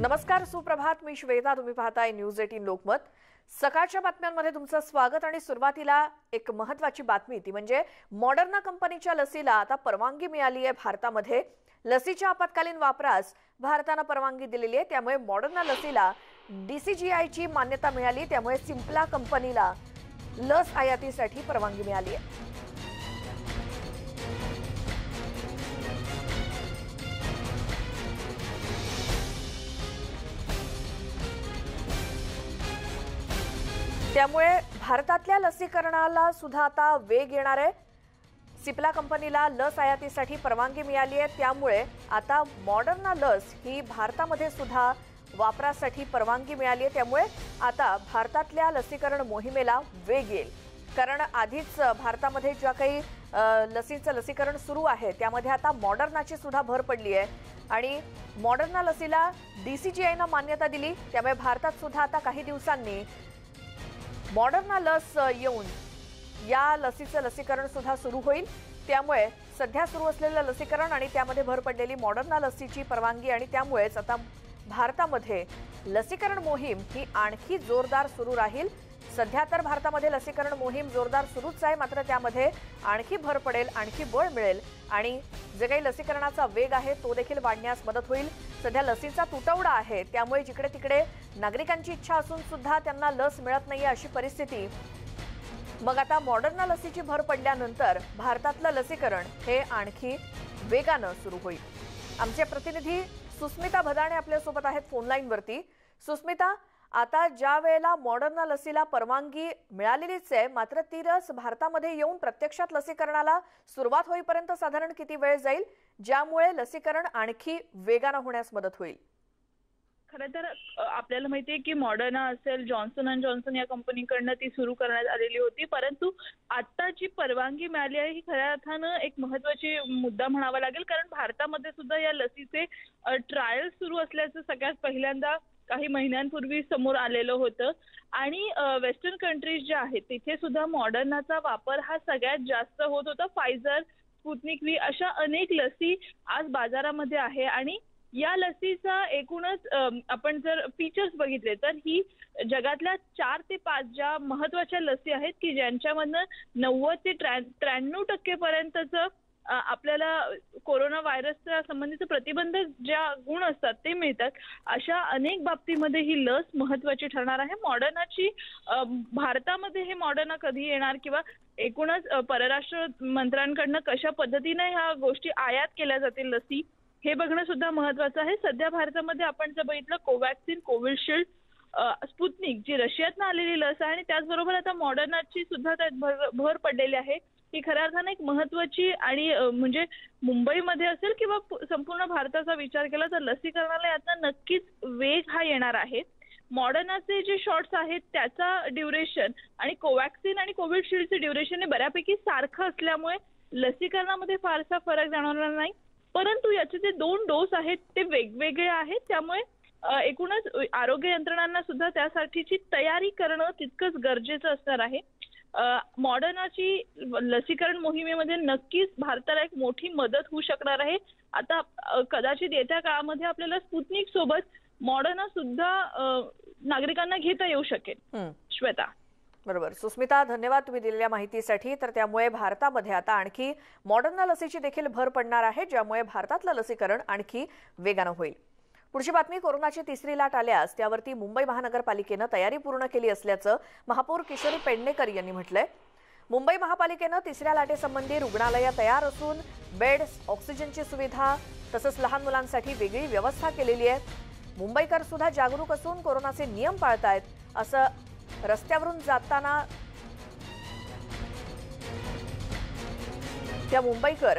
नमस्कार, सुप्रभात. मी श्वेता. तुम्ही पाहताय न्यूज 18 लोकमत. सकाळच्या बातम्यांमध्ये तुमचं स्वागत. आणि सुरुवातीला एक महत्त्वाची बातमी, ती म्हणजे मॉडर्ना कंपनीच्या लसीला आता परवानगी मिळाली आहे भारतामध्ये. लसीच्या आपत्कालीन वापरास भारताने परवानगी दिलेली आहे. त्यामुळे मॉडर्ना लसीला DCGIची मान्यता मिळाली. त्यामुळे सिम्प्ला कंपनीला लस आयातीसाठी परवानगी मिळाली आहे. त्यामुळे भारतातल्या लसीकरणाला सुद्धा आता वेग येणार आहे. सिप्ला कंपनीला लस आयातीसाठी परवानगी मिळाली आहे. त्यामुळे आता मॉडर्ना लस ही भारतामध्ये सुद्धा वापरासाठी परवानगी मिळाली आहे. त्यामुळे आता भारतातल्या लसीकरण मोहिमेला वेग येईल. कारण आधीच भारतामध्ये ज्या काही लसीचं लसीकरण सुरू आहे त्यामध्ये आता मॉडर्नाची सुद्धा भर पडली आहे. आणि मॉडर्ना लसीला DCGIनं मान्यता दिली. त्यामुळे भारतात सुद्धा आता काही दिवसांनी मॉडर्ना लस येऊन या लसीचं लसीकरण सुद्धा सुरू होईल. त्यामुळे सध्या सुरू असलेलं लसीकरण आणि त्यामध्ये भर पडलेली मॉडर्ना लसीची परवानगी आणि त्यामुळेच आता भारतामध्ये लसीकरण मोहीम ही आणखी जोरदार सुरू राहील. सध्या तर भारतामध्ये लसीकरण मोहीम जोरदार सुरूच आहे, मात्र त्यामध्ये आणखी भर पडेल, आणखी बळ मिळेल आणि जे काही लसीकरणाचा वेग आहे तो देखील वाढण्यास मदत होईल. सध्या लसीचा तुटवडा आहे, त्यामुळे जिकडे तिकडे नागरिकांची इच्छा असून सुद्धा त्यांना लस मिळत नाहीये अशी परिस्थिती. मग आता मॉडर्ना लसीची भर पडल्यानंतर भारतातलं लसीकरण हे आणखी वेगानं सुरू होईल. आमचे प्रतिनिधी सुस्मिता भदाणे आपल्यासोबत आहेत फोनलाईनवरती. सुस्मिता, आता ज्या वेळेला मॉडर्ना लसीला परवानगी मिळालेलीच आहे, मात्र ती लस भारतामध्ये येऊन प्रत्यक्षात लसीकरणाला सुरुवात होईपर्यंत साधारण किती वेळ जाईल, ज्यामुळे लसीकरण आणखी वेगानं होण्यास मदत होईल? खरं तर आपल्याला माहितीये की मॉडर्ना असेल, जॉन्सन अँड जॉन्सन या कंपनीकडनं ती सुरू करण्यात आलेली होती. परंतु आता जी परवानगी मिळाली आहे ही खऱ्या अर्थानं एक महत्त्वाची मुद्दा म्हणावा लागेल. कारण भारतामध्ये सुद्धा या लसीचे ट्रायल सुरू असल्याचं सगळ्यात पहिल्यांदा काही महिन्यांपूर्वी समोर आलेलं होतं. आणि वेस्टर्न कंट्रीज ज्या आहेत तिथे सुद्धा मॉडर्नाचा वापर हा सगळ्यात जास्त होत होता. फायझर, स्पुटनिक व्ही अशा अनेक लसी आज बाजारामध्ये आहे. आणि या लसीचा एकूणच आपण जर फीचर्स बघितले तर ही जगातल्या 4 ते 5 ज्या महत्वाच्या लसी आहेत की ज्यांच्यामधनं 90 ते 93% पर्यंतचं आपल्याला कोरोना व्हायरसच्या संबंधित प्रतिबंधक ज्या गुण असतात ते मिळतात. अशा अनेक बाबतीमध्ये ही लस महत्वाची ठरणार आहे. मॉडर्नाची भारतामध्ये हे मॉडर्ना कधी येणार किंवा एकूणच परराष्ट्र मंत्र्यांकडनं कशा पद्धतीने ह्या गोष्टी आयात केल्या जातील लसी हे बघणं सुद्धा महत्वाचं आहे. सध्या भारतामध्ये आपण जर बघितलं कोवॅक्सिन, कोविशिल्ड, स्पुटनिक जी रशियातनं आलेली लस आहे आणि त्याचबरोबर आता मॉडर्नाची सुद्धा त्यात भर पडलेली आहे. ही खऱ्या अर्थानं एक महत्वाची आणि म्हणजे मुंबईमध्ये असेल किंवा संपूर्ण भारताचा विचार केला तर लसीकरणाला यातनं नक्कीच वेग हा येणार आहे. मॉडर्नाचे जे शॉट्स आहेत त्याचा ड्युरेशन आणि कोवॅक्सिन आणि कोविशिल्डचे ड्युरेशन हे बऱ्यापैकी सारखं असल्यामुळे लसीकरणामध्ये फारसा फरक जाणवणार नाही. परंतु याचे जे 2 डोस आहेत ते वेगवेगळे आहेत. त्यामुळे एकूणच आरोग्य यंत्रणांना सुद्धा त्यासाठीची तयारी करणं तितकंच गरजेचं असणार आहे. मॉडर्नाची लसीकरण मोहिमेमध्ये नक्कीच भारताला एक मोठी मदत होऊ शकणार आहे. आता कदाचित येत्या काळामध्ये आपल्याला स्पुटनिक सोबत मॉडर्ना सुद्धा नागरिकांना घेता येऊ शकेल. श्वेता. बरोबर सुस्मिता, धन्यवाद तुम्ही दिलेल्या माहितीसाठी. तर त्यामुळे भारतामध्ये आता आणखी मॉडर्ना लसीची देखील भर पडणार आहे, ज्यामुळे भारतातलं लसीकरण आणखी वेगानं होईल. पुढची बातमी, कोरोनाची 3री लाट आल्यास त्यावरती मुंबई महानगरपालिकेनं तयारी पूर्ण केली असल्याचं महापौर किशोरी पेडणेकर यांनी म्हटलंय. मुंबई महापालिकेनं 3ऱ्या लाटेसंबंधी रुग्णालयं तयार असून बेड्स, ऑक्सिजनची सुविधा तसंच लहान मुलांसाठी वेगळी व्यवस्था केलेली आहे. मुंबईकर सुद्धा जागरूक असून कोरोनाचे नियम पाळतायत, असं रस्त्यावरून जाताना त्या मुंबईकर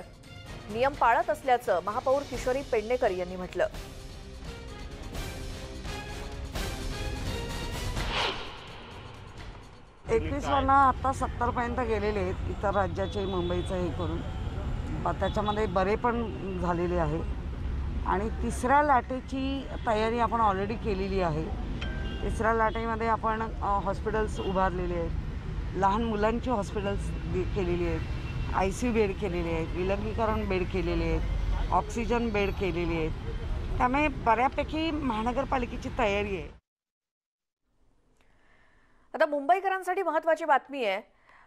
नियम पाळत असल्याचं महापौर किशोरी पेडणेकर यांनी म्हटलं. एकवीसवांना आता 70 पर्यंत गेलेले आहेत इतर राज्याचे मुंबईचं हे करून. त्याच्यामध्ये बरे पण झालेले आहे. आणि 3ऱ्या लाटेची तयारी आपण ऑलरेडी केलेली आहे. 3ऱ्या लाटेमध्ये आपण हॉस्पिटल्स उभारलेले आहेत, लहान मुलांची हॉस्पिटल्स केलेली आहेत, ICU बेड केलेले आहेत, विलगीकरण बेड केलेले आहेत, ऑक्सिजन बेड केलेले आहेत. त्यामुळे बऱ्यापैकी महानगरपालिकेची तयारी आहे. आता मुंबईकरांसाठी महत्त्वाची बातमी आहे.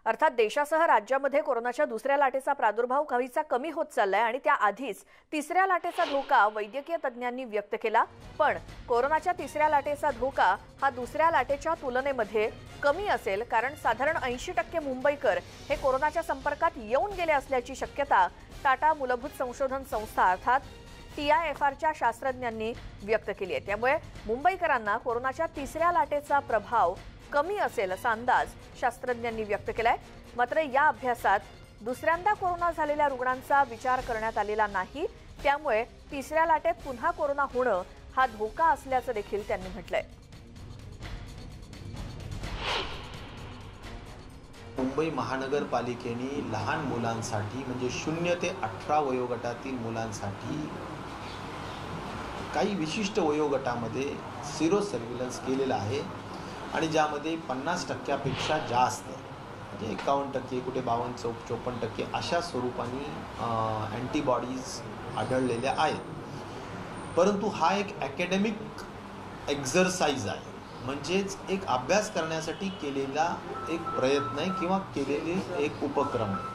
अर्थात देशासह राज्यामध्ये कोरोनाच्या दुसऱ्या लाटेचा प्रादुर्भाव काहीसा कमी होत चाललाय आणि त्याआधीच तिसऱ्या लाटेचा धोका वैद्यकीय तज्ज्ञांनी व्यक्त केला. पण कोरोनाच्या तिसऱ्या लाटेचा धोका हा दुसऱ्या लाटेच्या तुलनेमध्ये कमी असेल, कारण साधारण 80% मुंबईकर हे कोरोनाच्या संपर्कात येऊन गेले असल्याची शक्यता टाटा मूलभूत संशोधन संस्था अर्थात TIFRच्या शास्त्रज्ञांनी व्यक्त केली आहे. त्यामुळे मुंबईकरांना कोरोनाच्या तिसऱ्या लाटेचा प्रभाव कमी असेल असा अंदाज शास्त्रज्ञांनी व्यक्त केलाय. मात्र या अभ्यासात दुसऱ्यांदा कोरोना झालेल्या रुग्णांचा विचार करण्यात आलेला नाही. त्यामुळे तिसऱ्या लाटेत पुन्हा कोरोना होणं हा धोका असल्याचं देखील त्यांनी म्हटलंय. मुंबई महानगरपालिकेने लहान मुलांसाठी म्हणजे 0 ते 18 वयोगटातील मुलांसाठी काही विशिष्ट वयोगटामध्ये सिरो सर्व्हिलन्स केलेला आहे आणि ज्यामध्ये 50%पेक्षा जास्त म्हणजे 51%, कुठे 52-54% अशा स्वरूपाने अँटीबॉडीज आढळलेल्या आहेत. परंतु हा एक अकॅडमिक एक्झरसाइज आहे, म्हणजेच एक अभ्यास करण्यासाठी केलेला एक प्रयत्न आहे किंवा केलेले एक उपक्रम आहे.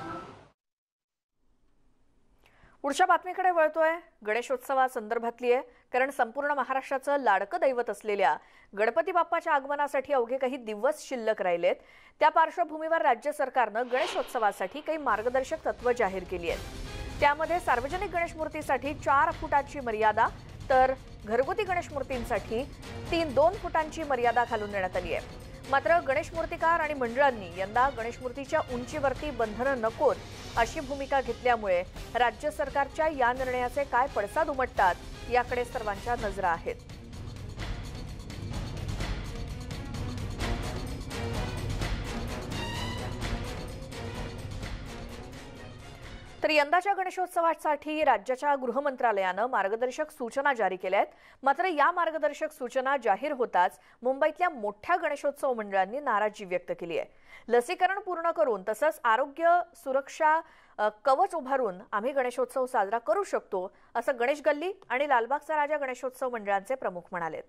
पुढच्या बातमीकडे वळतोय. गणेशोत्सवासंदर्भातली आहे, कारण संपूर्ण महाराष्ट्राचं लाडकं दैवत असलेल्या गणपती बाप्पाच्या आगमनासाठी अवघे काही दिवस शिल्लक राहिलेत. त्या पार्श्वभूमीवर राज्य सरकारनं गणेशोत्सवासाठी काही मार्गदर्शक तत्त्व जाहीर केली आहेत. त्यामध्ये सार्वजनिक गणेश मूर्तीसाठी 4 फुटाची मर्यादा तर घरगुती गणेश मूर्तींसाठी 2 फुटांची मर्यादा घालून देण्यात आली आहे. मात्र गणेश मूर्तिकार आणि मंडळांनी यंदा गणेश मूर्तीच्या उंचीवरती बंधनं नकोत अशी भूमिका घेतल्यामुळे राज्य सरकारच्या या निर्णयाचे काय पडसाद उमटतात याकडे सर्वांच्या नजरा आहेत. तर यंदाच्या गणेशोत्सवासाठी राज्याच्या गृह मंत्रालयानं मार्गदर्शक सूचना जारी केल्या आहेत. मात्र या मार्गदर्शक सूचना जाहीर होताच मुंबईतल्या मोठ्या गणेशोत्सव मंडळांनी नाराजी व्यक्त केली आहे. लसीकरण पूर्ण करून तसंच आरोग्य सुरक्षा कवच उभारून आम्ही गणेशोत्सव साजरा करू शकतो असं गणेश गल्ली आणि लालबागचा राजा गणेशोत्सव मंडळांचे प्रमुख म्हणालेत.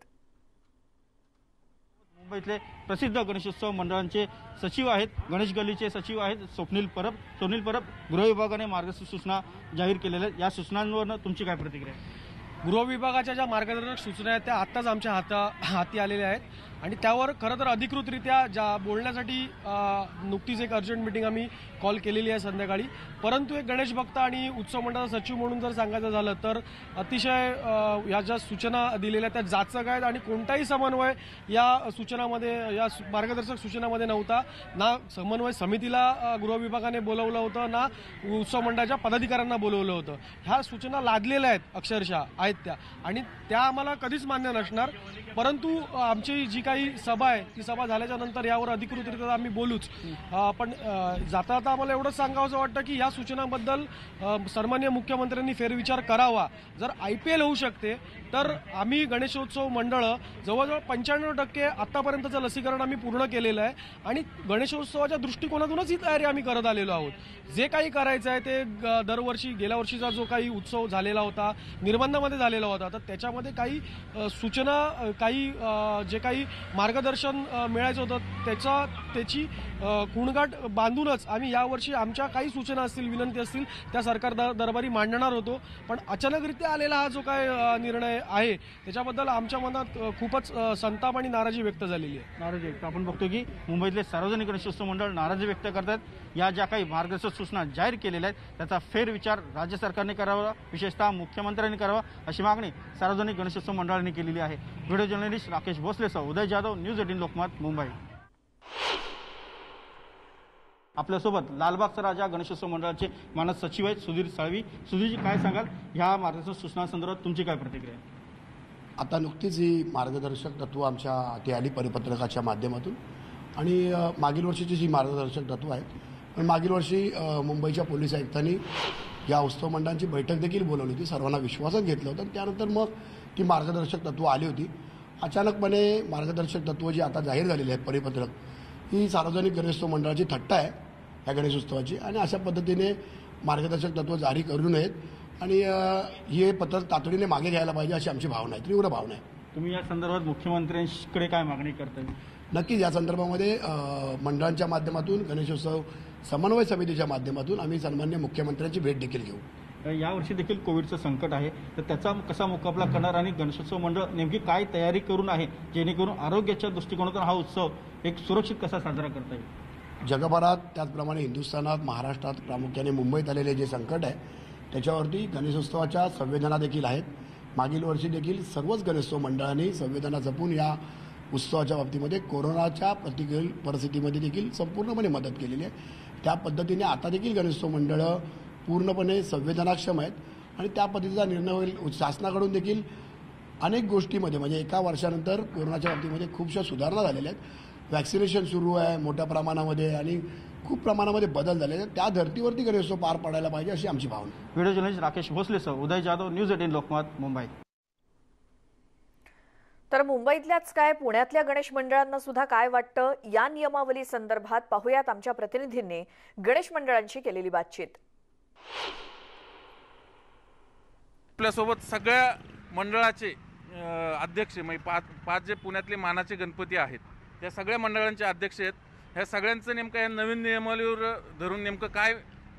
मुंबईतले प्रसिद्ध गणेशोत्सव मंडळांचे सचिव आहेत, गणेश गल्लीचे सचिव आहेत स्वप्नील परब. गृह विभागाने मार्गदर्शक सूचना जाहीर केलेल्या आहेत. या सूचनांवर तुमची काय प्रतिक्रिया आहे? गृह विभागाच्या ज्या मार्गदर्शक सूचना आहेत त्या आत्ताच आमच्या हाती आलेल्या आहेत आणि त्यावर खरं तर अधिकृतरित्या ज्या बोलण्यासाठी नुकतीच एक अर्जंट मीटिंग आम्ही कॉल केलेली आहे संध्याकाळी. परंतु एक गणेश भक्त आणि उत्सव मंडळाचा सचिव म्हणून जर सांगायचं झालं तर अतिशय या ज्या सूचना दिलेल्या त्या जाचक आहेत आणि कोणताही समन्वय या सूचनामध्ये या मार्गदर्शक सूचनामध्ये नव्हता. ना समन्वय समितीला गृह विभागाने बोलवलं होतं ना उत्सव मंडळाच्या पदाधिकाऱ्यांना बोलवलं होतं. ह्या सूचना लादलेल्या आहेत अक्षरशः आहेत त्या आणि त्या आम्हाला कधीच मान्य नसणार. परंतु आमची जी काही सभा आहे ती सभा झाल्याच्या नंतर यावर अधिकृतरित्या आम्ही बोलूच. पण जाता जाता आम्हाला एवढंच सांगावंसं वाटतं की या सूचनांबद्दल सन्माननीय मुख्यमंत्र्यांनी फेरविचार करावा. जर IPL होऊ शकते तर आम्ही गणेशोत्सव मंडळ जवळजवळ 95% आतापर्यंतचं लसीकरण आम्ही पूर्ण केलेलं आहे आणि गणेशोत्सवाच्या दृष्टिकोनातूनच ही तयारी आम्ही करत आलेलो आहोत. जे काही करायचं आहे ते दरवर्षी गेल्या वर्षीचा जो काही उत्सव झालेला होता निर्बंधामध्ये झालेला होता तर त्याच्यामध्ये काही सूचना काही जे काही मार्गदर्शन मिळायचं होतं त्याची कुणगाट बांधूनच आम्ही यावर्षी आमच्या काही सूचना असतील विनंती असतील त्या सरकार दरबारी मांडणार होतो. पण अचानकरित्या आलेला हा जो काय निर्णय आहे त्याच्याबद्दल आमच्या मनात खूपच संताप आणि नाराजी व्यक्त झालेली आहे. नाराजी व्यक्त आपण बघतो की मुंबईतले सार्वजनिक गणेशोत्सव मंडळ नाराजी व्यक्त करतात. या ज्या काही मार्गदर्शक सूचना जाहीर केलेल्या आहेत त्याचा फेरविचार राज्य सरकारने करावा, विशेषतः मुख्यमंत्र्यांनी करावा अशी मागणी सार्वजनिक गणेशोत्सव मंडळांनी केलेली आहे. व्हिडिओ जर्नलिस्ट राकेश भोसलेसह उदय जाधव, न्यूज 18 लोकमत, मुंबई. आपल्यासोबत लालबागचा राजा गणेशोत्सव मंडळाचे मानद सचिव आहेत सुधीर साळवी. सुधीरजी, काय सांगाल ह्या मार्गदर्शक सूचनांसंदर्भात तुमची काय प्रतिक्रिया आहे? आता नुकतीच ही मार्गदर्शक तत्व आमच्या हाती आली परिपत्रकाच्या माध्यमातून आणि मागील वर्षीची जी मार्गदर्शक तत्व आहेत पण मागील वर्षी मुंबईच्या पोलीस आयुक्तांनी या उत्सव मंडळांची बैठक देखील बोलवली होती, सर्वांना विश्वासात घेतलं होतं आणि त्यानंतर मग ती मार्गदर्शक तत्व आली होती. अचानकपणे मार्गदर्शक तत्व जी आता जाहीर झालेली आहेत परिपत्रक ही सार्वजनिक गणेशोत्सव मंडळाची थट्टा आहे या गणेशोत्सवाची आणि अशा पद्धतीने मार्गदर्शक तत्व जारी करू नयेत आणि हे पत्र तातडीने मागे घ्यायला पाहिजे अशी आमची भावना आहे, तीव्र भावना आहे. तुम्ही या संदर्भात मुख्यमंत्र्यांकडे काय मागणी करताय? नक्कीच या संदर्भामध्ये मंडळांच्या माध्यमातून, गणेशोत्सव समन्वय समितीच्या माध्यमातून आम्ही सन्मान्य मुख्यमंत्र्यांची भेट देखील घेऊ. यावर्षी देखील कोविडचं संकट आहे, तर त्याचा कसा मुकाबला करणार आणि गणेशोत्सव मंडळ नेमकी काय तयारी करून आहे जेणेकरून आरोग्याच्या दृष्टिकोनातून हा उत्सव एक सुरक्षित कसा साजरा करता येईल? जगभरात त्याचप्रमाणे हिंदुस्थानात, महाराष्ट्रात, प्रामुख्याने मुंबईत आलेले जे संकट आहे त्याच्यावरती गणेशोत्सवाच्या संवेदना देखील आहेत. मागील वर्षी देखील सर्वच गणेशोत्सव मंडळांनी संवेदना जपून या उत्सवाच्या बाबतीमध्ये कोरोनाच्या प्रतिकूल परिस्थितीमध्ये देखील संपूर्णपणे मदत केलेली आहे. त्या पद्धतीने आता देखील गणेशोत्सव मंडळं पूर्णपणे संवेदनाक्षम आहेत आणि त्या पद्धतीचा निर्णय होईल. शासनाकडून देखील अनेक गोष्टीमध्ये म्हणजे एका वर्षानंतर कोरोनाच्या बाबतीमध्ये खूपशा सुधारणा झालेल्या आहेत. वॅक्सिनेशन सुरू आहे मोठ्या प्रमाणामध्ये आणि खूप प्रमाणामध्ये बदल झाले आहेत. त्या धर्तीवरती गणेशोत्सव पार पाडायला पाहिजे अशी आमची भावना. व्हिडिओ जर्नलिस्ट राकेश भोसलेसह उदय जाधव, न्यूज 18 लोकमत, मुंबई. तर मुंबईतल्याच काय पुण्यातल्या गणेश मंडळांना सुद्धा काय वाटतं या नियमावली संदर्भात पाहूयात आमच्या प्रतिनिधींनी गणेश मंडळांशी केलेली बातचीत. आपल्यासोबत सगळ्या मंडळाचे अध्यक्ष म्हणजे पाच जे पुण्यातले मानाचे गणपती आहेत त्या सगळ्या मंडळांचे अध्यक्ष आहेत. ह्या सगळ्यांचं नेमकं या नवीन नियमावलीवर धरून नेमकं काय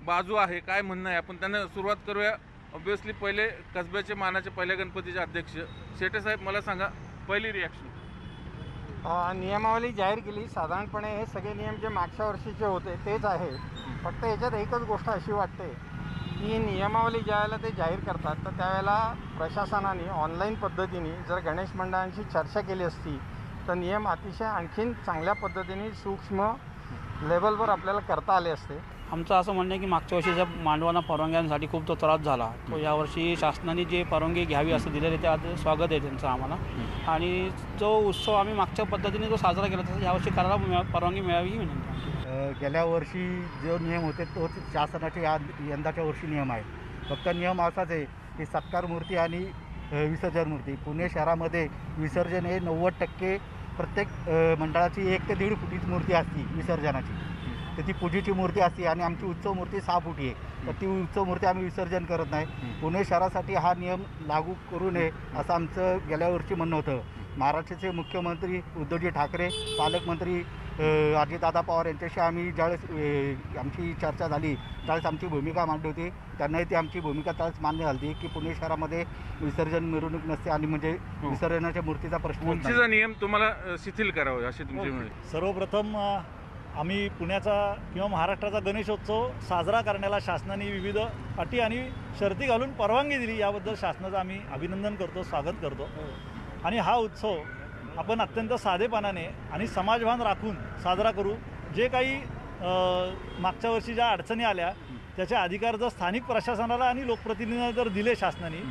बाजू आहे, काय म्हणणं आहे, आपण त्यांना सुरुवात करूया. ऑब्व्हियसली पहिले कसब्याचे मानाचे पहिल्या गणपतीचे अध्यक्ष शेटे साहेब, मला सांगा पहिली रिॲक्शन. नियमावली जाहीर केली. साधारणपणे हे सगळे नियम जे मागच्या वर्षीचे होते तेच आहेत. फक्त याच्यात एकच गोष्ट अशी वाटते की नियमावली ज्यावेळेला ते जाहीर करतात तर त्यावेळेला प्रशासनाने ऑनलाईन पद्धतीने जर गणेश मंडळांशी चर्चा केली असती तर नियम अतिशय आणखीन चांगल्या पद्धतीने सूक्ष्म लेवलवर आपल्याला करता आले असते. आमचं असं म्हणणं आहे की मागच्या वर्षीच्या मांडवांना परवानग्यांसाठी खूप तो त्रास झाला. तो यावर्षी शासनाने जे परवानगी घ्यावी असं दिलेलं ते आज स्वागत आहे त्यांचं आम्हाला. आणि जो उत्सव आम्ही मागच्या पद्धतीने जो साजरा केला तसं यावर्षी करायला परवानगी मिळावी ही विनंती. गेल्या वर्षी जो नियम होते तोच शासनाचे यंदाच्या वर्षी नियम आहे. फक्त नियम असाच आहे की सत्कार मूर्ती आणि विसर्जन मूर्ती. पुणे शहरामध्ये विसर्जन हे 90% प्रत्येक मंडळाची 1 ते 1.5 फुटीची मूर्ती असते विसर्जनाची. तर ती पूजेची मूर्ती असते आणि आमची उत्सव मूर्ती 6 फुटी आहे. तर ती उत्सव मूर्ती आम्ही विसर्जन करत नाही. पुणे शहरासाठी हा नियम लागू करू नये असं आमचं गेल्या वर्षी म्हणणं होतं. महाराष्ट्राचे मुख्यमंत्री उद्धवजी ठाकरे, पालकमंत्री अजितदादा पवार यांच्याशी आम्ही ज्यावेळेस आमची चर्चा झाली त्यावेळेस आमची भूमिका मांडली होती. त्यांनाही ती आमची भूमिका त्यावेळेस मान्य झाली की पुणे शहरामध्ये विसर्जन मिरवणूक नसते आणि म्हणजे विसर्जनाच्या मूर्तीचा प्रश्न उंचीचा नियम तुम्हाला शिथिल करावा अशी तुमची म्हणणे. सर्वप्रथम आम्ही पुण्याचा किंवा महाराष्ट्राचा गणेशोत्सव साजरा करण्याला शासनाने विविध अटी आणि शर्ती घालून परवानगी दिली. याबद्दल शासनाचं आम्ही अभिनंदन करतो, स्वागत करतो. आणि हा उत्सव आपण अत्यंत साधेपणाने आणि समाजभान राखून साजरा करू. जे काही मागच्या वर्षी ज्या अडचणी आल्या त्याचे अधिकार जर स्थानिक प्रशासनाला आणि लोकप्रतिनिधींना जर दिले शासनाने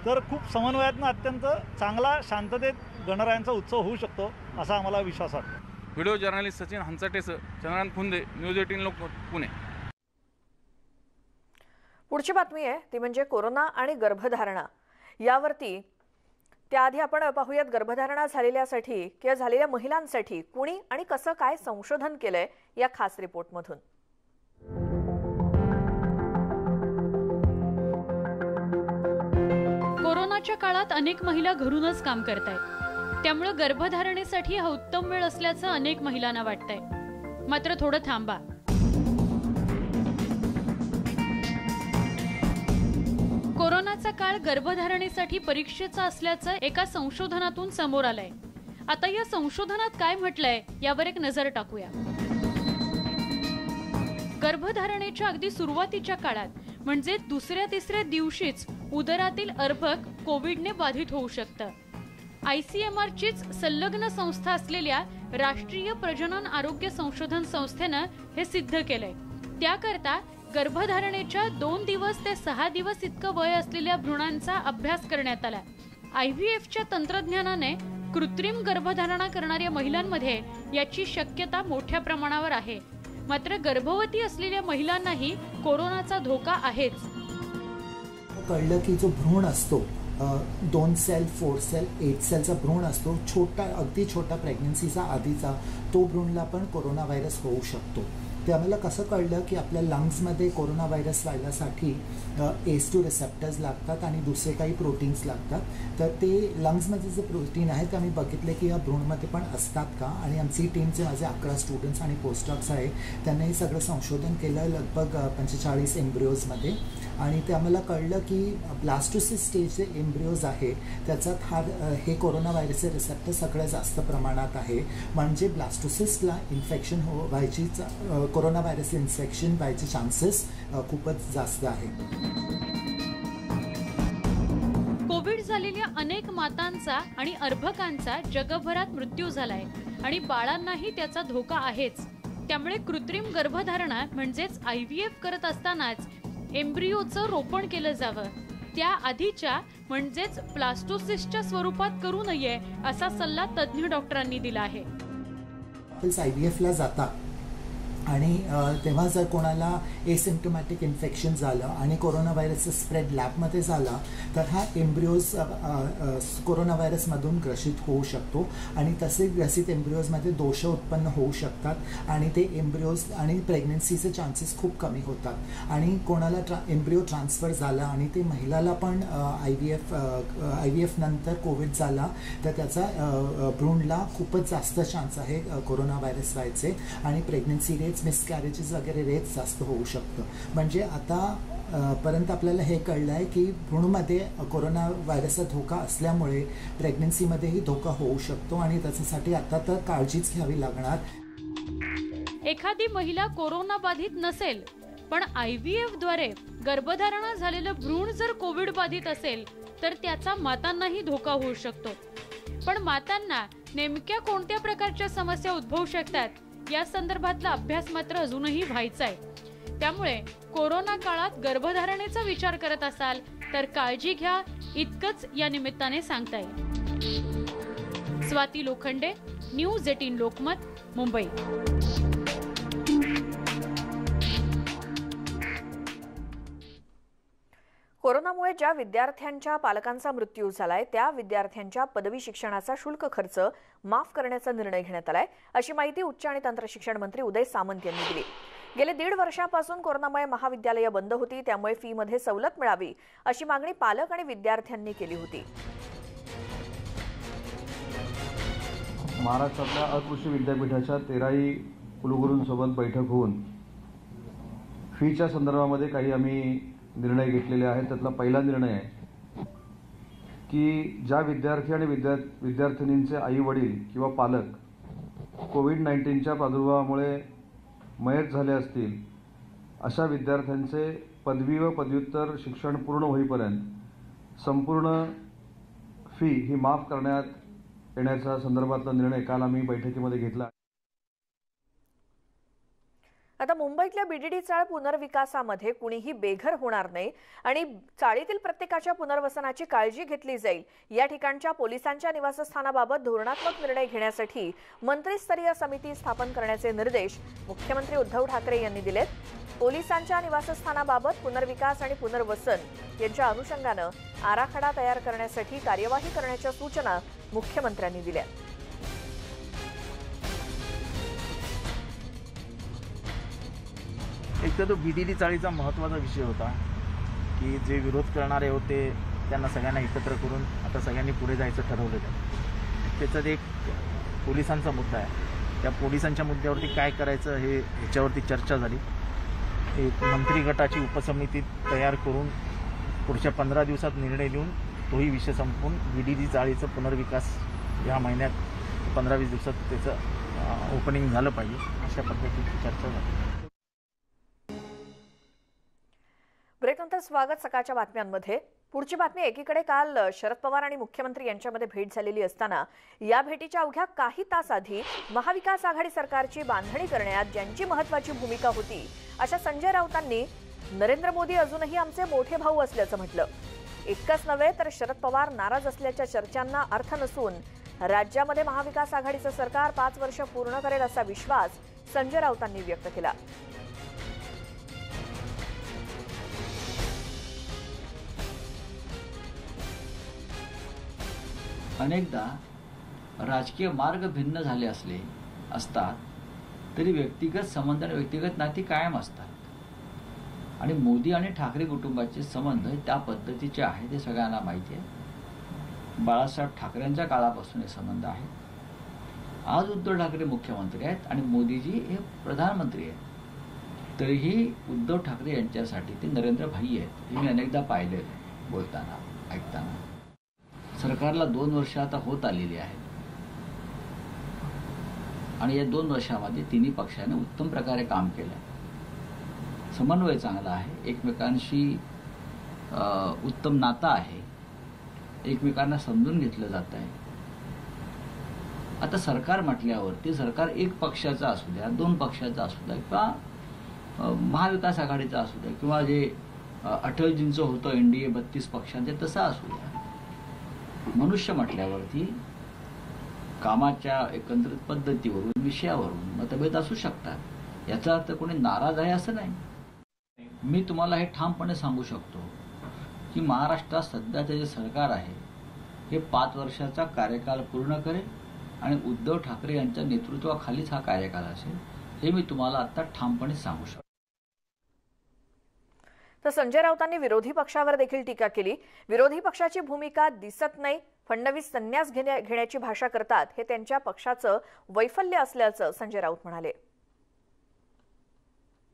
तर खूप समन्वयातनं अत्यंत चांगला शांततेत गणरायांचा उत्सव होऊ शकतो असा आम्हाला विश्वास वाटतो. व्हिडिओ जर्नलिस्ट सचिन हंचाटेसह चंद्रकांत फुंदे, न्यूज 18 लोकमत, पुणे. पुढची बातमी आहे ती म्हणजे कोरोना आणि गर्भधारणा यावरती. त्याआधी आपण पाहूयात गर्भधारणा झालेल्यासाठी किंवा झालेल्या महिलांसाठी कुणी आणि कसं काय संशोधन केलंय या खास रिपोर्टमधून. कोरोनाच्या काळात अनेक महिला घरूनच काम करतायत. त्यामुळे गर्भधारणेसाठी हा उत्तम वेळ असल्याचं अनेक महिलांना वाटतंय. मात्र थोडं थांबा. कोरोनाचा काळ गर्भधारणेसाठी परीक्षेचा असल्याचं एका संशोधनातून समोर आलंय. आता या संशोधनात काय म्हटलंय यावर एक नजर टाकूया. गर्भधारणेच्या अगदी सुरुवातीच्या काळात म्हणजे 2-3 दिवशीच उदरातील अर्भक कोविडने बाधित होऊ शकतं. ICMR-चीच संलग्न संस्था असलेल्या राष्ट्रीय प्रजनन आरोग्य संशोधन संस्थेनं हे सिद्ध केलंय. त्याकरता गर्भधारणेच्या 2 दिवस ते 6 दिवस इतकं वय असलेल्या भ्रूणांचा अभ्यास करण्यात आला. IVF-च्या तंत्रज्ञानाने कृत्रिम गर्भधारणा करणाऱ्या महिलांमध्ये याची शक्यता मोठ्या प्रमाणावर आहे. मात्र गर्भवती असलेल्या महिलांनाही कोरोनाचा धोका आहेच. कळलं की जो भ्रूण असतो 2 सेल, 4 सेल, 8 सेलचा भ्रूण असतो, छोटा, अगदी छोटा प्रेग्नन्सीचा आधीचा, तो भ्रूणला पण कोरोना व्हायरस होऊ शकतो. ते आम्हाला कसं कळलं की आपल्या लंग्समध्ये कोरोना व्हायरस व्हायलासाठी ACE2 रिसेप्टर्स लागतात आणि दुसरे काही प्रोटीन्स लागतात. तर ते लंग्समध्ये जे प्रोटीन आहेत ते आम्ही बघितले की या भ्रूणमध्ये पण असतात का. आणि आमची टीमचे माझे 11 स्टुडंट्स आणि पोस्टडॉक्स आहे त्यांनी हे सगळं संशोधन केलं लगभग 45 एम्ब्रिओजमध्ये. आणि ते आम्हाला कळलं की ब्लास्टोसिस्ट स्टेज जे एम्ब्रिओज आहे त्याच्यात हे कोरोना व्हायरसचे रिसेप्टर सगळ्यात जास्त प्रमाणात आहे. म्हणजे ब्लास्टोसिस्टला इन्फेक्शन व्हायची कोरोना व्हायरस इन्फेक्शन व्हायचे चान्सेस खूपच जास्त आहे. कोविड झालेल्या अनेक मातांचा आणि अर्भकांचा जगभरात मृत्यू झालाय आणि बाळांनाही त्याचा धोका आहेच. त्यामुळे कृत्रिम गर्भधारणा म्हणजेच IVF करत असतानाच एम्ब्रिओचं रोपण केलं जावं. त्या आधीच्या म्हणजेच ब्लास्टोसिस्टच्या स्वरूपात करू नये असा सल्ला तज्ज्ञ डॉक्टरांनी दिला आहे. IVFला जातात आणि तेव्हा जर कोणाला एसिम्प्टोमॅटिक इन्फेक्शन झालं आणि कोरोना व्हायरसचं स्प्रेड लॅबमध्ये झाला तर हा एम्ब्रिओज कोरोना व्हायरसमधून ग्रसित होऊ शकतो आणि तसे ग्रसित एम्ब्रिओजमध्ये दोष उत्पन्न होऊ शकतात आणि ते एम्ब्रिओज आणि प्रेग्नन्सीचे चान्सेस खूप कमी होतात. आणि कोणाला एम्ब्रिओ ट्रान्सफर झाला आणि ते महिलाला पण IVF नंतर कोविड झाला तर त्याचा भ्रूणला खूपच जास्त चान्स आहे कोरोना व्हायरस व्हायचे आणि प्रेग्नन्सी रेट मिसकॅरेजेस वगैरे रेट जास्त होऊ शकतं. म्हणजे आता पर्यंत आपल्याला हे कळलं आहे की भ्रूणमध्ये कोरोना व्हायरसचा धोका असल्यामुळे प्रेग्नन्सीमध्येही धोका होऊ शकतो आणि त्याच्यासाठी आता तर काळजीच घ्यावी लागणार. एखादी महिला कोरोना बाधित नसेल पण IVF द्वारे गर्भधारणा झालेलं भ्रूण जर कोविड बाधित असेल तर त्याचा मातांनाही धोका होऊ शकतो. पण मातांना नेमक्या कोणत्या प्रकारच्या समस्या उद्भवू शकतात या संदर्भातला अभ्यास मात्र अजूनही व्हायचा आहे. त्यामुळे कोरोना काळात गर्भधारणेचा विचार करत असाल तर काळजी घ्या इतकंच या निमित्ताने सांगता येईल. स्वाती लोखंडे, न्यूज 18 लोकमत, मुंबई. कोरोनामुळे ज्या विद्यार्थ्यांच्या पालकांचा मृत्यू झालाय त्या विद्यार्थ्यांच्या पदवी शिक्षणाचा शुल्क खर्च माफ करण्याचा निर्णय घेण्यात आलाय अशी माहिती उच्च आणि तंत्रशिक्षण मंत्री उदय सामंत यांनी दिली. गेले 1.5 वर्षापासून कोरोनामुळे महाविद्यालये बंद होती त्यामुळे फीमध्ये सवलत मिळावी अशी मागणी पालक आणि विद्यार्थ्यांनी केली होती. महाराष्ट्रातल्या अकृषी विद्यापीठाच्या 13 कुलगुरूंसोबत बैठक होऊन फीच्या संदर्भामध्ये काही आम्ही निर्णय घेतलेले आहेत. त्यातला पहिला निर्णय आहे की ज्या विद्यार्थी आणि विद्यार्थिनींचे आई वडील किंवा पालक कोविड-19च्या प्रादुर्भावामुळे मयत झाले असतील अशा विद्यार्थ्यांचे पदवी व पदव्युत्तर शिक्षण पूर्ण होईपर्यंत संपूर्ण फी ही माफ करण्यात येण्याच्या संदर्भातला निर्णय काल आम्ही बैठकीमध्ये घेतला. आता मुंबईतल्या BDD चाळ पुनर्विकासामध्ये कुणीही बेघर होणार नाही आणि चाळीतील प्रत्येकाच्या पुनर्वसनाची काळजी घेतली जाईल. या ठिकाणच्या पोलिसांच्या निवासस्थानाबाबत धोरणात्मक निर्णय घेण्यासाठी मंत्रिस्तरीय समिती स्थापन करण्याचे निर्देश मुख्यमंत्री उद्धव ठाकरे यांनी दिलेत. पोलिसांच्या निवासस्थानाबाबत पुनर्विकास आणि पुनर्वसन यांच्या अनुषंगानं आराखडा तयार करण्यासाठी कार्यवाही करण्याच्या सूचना मुख्यमंत्र्यांनी दिल्या. एक तर तो BDD चाळीचा महत्त्वाचा विषय होता की जे विरोध करणारे होते त्यांना सगळ्यांना एकत्र करून आता सगळ्यांनी पुढे जायचं ठरवलं आहे. त्याच्यात एक पोलिसांचा मुद्दा आहे. त्या पोलिसांच्या मुद्द्यावरती काय करायचं हे ह्याच्यावरती चर्चा झाली. एक मंत्री गटाची उपसमिती तयार करून पुढच्या 15 दिवसात निर्णय देऊन तोही विषय संपवून BDD चाळीचं पुनर्विकास या महिन्यात 15-20 दिवसात त्याचं ओपनिंग झालं पाहिजे अशा पद्धतीची चर्चा झाली. ब्रेकनंतर स्वागत सकाळच्या बातम्यांमध्ये. पुढची बातमी. एकीकडे काल शरद पवार आणि मुख्यमंत्री यांच्यामध्ये भेट झालेली असताना या भेटीच्या अवघ्या काही तास आधी महाविकास आघाडी सरकारची बांधणी करण्यात ज्यांची महत्त्वाची भूमिका होती अशा संजय राऊतांनी नरेंद्र मोदी अजूनही आमचे मोठे भाऊ असल्याचं म्हटलं. इतकंच नव्हे तर शरद पवार नाराज असल्याच्या चर्चांना अर्थ नसून राज्यामध्ये महाविकास आघाडीचं सरकार 5 वर्ष पूर्ण करेल असा विश्वास संजय राऊतांनी व्यक्त केला. अनेकदा राजकीय मार्ग भिन्न झाले असतात तरी व्यक्तिगत संबंध आणि व्यक्तिगत नाती कायम असतात. आणि मोदी आणि ठाकरे कुटुंबाचे संबंध त्या पद्धतीचे आहेत हे सगळ्यांना माहिती आहे. बाळासाहेब ठाकरेंच्या काळापासून हे संबंध आहेत. आज उद्धव ठाकरे मुख्यमंत्री आहेत आणि मोदीजी हे प्रधानमंत्री आहेत. तरीही उद्धव ठाकरे यांच्यासाठी ते नरेंद्र भाई आहेत हे मी अनेकदा पाहिलेलं आहे बोलताना ऐकताना. सरकारला 2 वर्ष आता होत आलेली आहेत आणि या 2 वर्षामध्ये तिन्ही पक्षाने उत्तम प्रकारे काम केलं. समन्वय चांगला आहे, एकमेकांशी उत्तम नातं आहे, एकमेकांना समजून घेतलं जात आहे. आता सरकार म्हटल्यावरती सरकार एक पक्षाचं असू द्या, 2 पक्षाचं असू द्या किंवा महाविकास आघाडीचा असू द्या किंवा जे अटलजींचं होतं NDA 32 पक्षांचे तसं असू द्या. मनुष्य म्हटल्यावरती कामाच्या एकंदरीत पद्धतीवरून विषयावरून मतभेद असू शकतात. याचा अर्थ कोणी नाराज आहे असं नाही. मी तुम्हाला हे ठामपणे सांगू शकतो की महाराष्ट्रात सध्याचे जे सरकार आहे हे 5 वर्षाचा कार्यकाल पूर्ण करेल आणि उद्धव ठाकरे यांच्या नेतृत्वाखालीच हा कार्यकाल असेल हे मी तुम्हाला आता ठामपणे सांगू शकतो. तर संजय राऊतांनी विरोधी पक्षावर देखील टीका केली. विरोधी पक्षाची भूमिका दिसत नाही, फडणवीस संन्यास घेण्याची भाषा करतात हे त्यांच्या पक्षाचं वैफल्य असल्याचं संजय राऊत म्हणाले.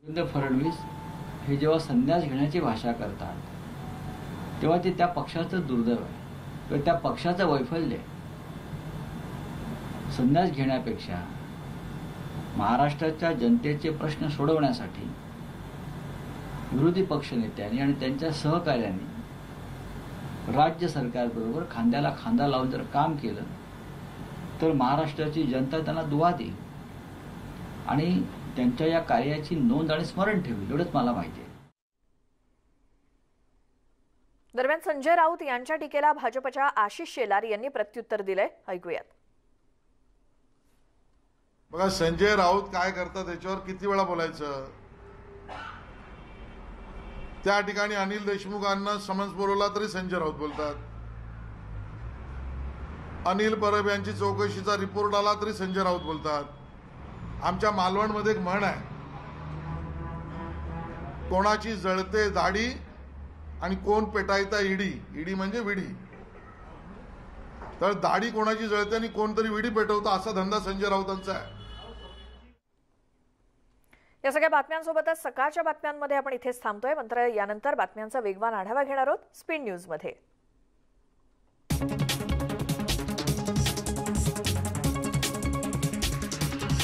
देवेंद्र फडणवीस हे जेव्हा संन्यास घेण्याची भाषा करतात तेव्हा ते त्या पक्षाचं दुर्दैव आहे किंवा त्या पक्षाचं वैफल्य. संन्यास घेण्यापेक्षा महाराष्ट्राच्या जनतेचे प्रश्न सोडवण्यासाठी विरोधी पक्षनेत्यांनी आणि त्यांच्या सहकार्यांनी राज्य सरकारबरोबर खांद्याला खांदा लावून जर काम केलं तर महाराष्ट्राची जनता त्यांना दुवा देईल आणि त्यांच्या या कार्याची नोंद आणि स्मरण ठेवेल एवढंच मला माहिती आहे. दरम्यान संजय राऊत यांच्या टीकेला भाजपच्या आशिष शेलार यांनी प्रत्युत्तर दिलंय. ऐकूयात. बघा, संजय राऊत काय करतात याच्यावर किती वेळा बोलायचं. त्या ठिकाणी अनिल देशमुखांना समन्स बोलवला तरी संजय राऊत बोलतात. अनिल परब यांची चौकशीचा रिपोर्ट आला तरी संजय राऊत बोलतात. आमच्या मालवणमध्ये एक म्हण आहे, कोणाची जळते दाढी आणि कोण पेटायता इडी. इडी म्हणजे विडी. तर दाढी कोणाची जळते आणि कोणतरी विडी पेटवतं असा धंदा संजय राऊतांचा आहे. या सगळ्या बातम्यांसोबतच सकाळच्या बातम्यांमध्ये आपण इथेच थांबतोय. मात्र यानंतर बातम्यांचा वेगवान आढावा घेणार आहोत स्पीड न्यूज मध्ये.